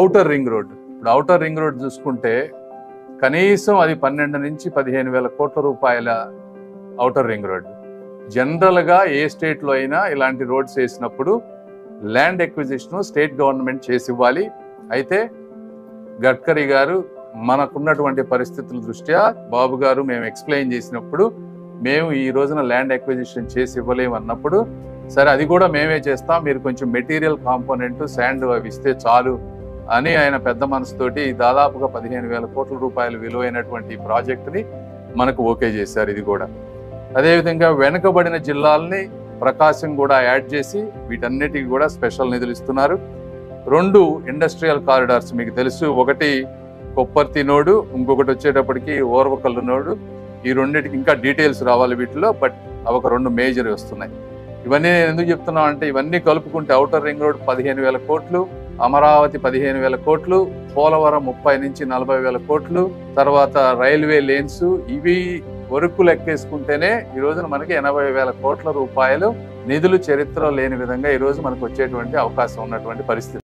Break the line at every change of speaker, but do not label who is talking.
Outer ring road. ఇప్పుడు outer ring road చూసుకుంటే కనీసం అది 12 నుంచి 15,000 కోట్ల రూపాయల ఔటర్ రింగ్ రోడ్. జనరల్గా ఏ స్టేట్లో అయినా ఇలాంటి రోడ్స్ వేసినప్పుడు ల్యాండ్ ఎక్విజిషన్ స్టేట్ గవర్నమెంట్ చేసి ఇవ్వాలి. అయితే గడ్కరీ గారు మనకున్నటువంటి పరిస్థితుల దృష్ట్యా బాబు గారు మేము ఎక్స్ప్లెయిన్ చేసినప్పుడు మేము ఈ రోజున ల్యాండ్ ఎక్విజిషన్ చేసి ఇవ్వలేము అన్నప్పుడు, సరే అది కూడా మేమే చేస్తాం, మీరు కొంచెం మెటీరియల్ కాంపోనెంట్ శాండ్ అవి ఇస్తే చాలు అని ఆయన పెద్ద మనసుతోటి దాదాపుగా 15,000 కోట్ల రూపాయలు విలువైనటువంటి ఈ ప్రాజెక్టుని మనకు ఓకే చేశారు. ఇది కూడా అదేవిధంగా వెనుకబడిన జిల్లాలని ప్రకాశం కూడా యాడ్ చేసి వీటన్నిటికి కూడా స్పెషల్ నిధులు ఇస్తున్నారు. 2 ఇండస్ట్రియల్ కారిడార్స్ మీకు తెలుసు, ఒకటి కొప్పర్తి నోడు, ఇంకొకటి వచ్చేటప్పటికి ఓర్వకల్లు నోడు. ఈ రెండింటికి ఇంకా డీటెయిల్స్ రావాలి వీటిలో, బట్ అవి ఒక 2 మేజర్ వస్తున్నాయి. ఇవన్నీ నేను ఎందుకు చెప్తున్నాం అంటే ఇవన్నీ కలుపుకుంటే ఔటర్ రింగ్ రోడ్ 15,000 కోట్లు, అమరావతి 15,000 కోట్లు, పోలవరం 30 నుంచి 40,000 కోట్లు, తర్వాత రైల్వే లేన్స్, ఇవి వరకు లెక్కేసుకుంటేనే ఈ రోజున మనకి 80,000 కోట్ల రూపాయలు నిధులు చరిత్రలో లేని విధంగా ఈ రోజు మనకు వచ్చేటువంటి అవకాశం ఉన్నటువంటి పరిస్థితి.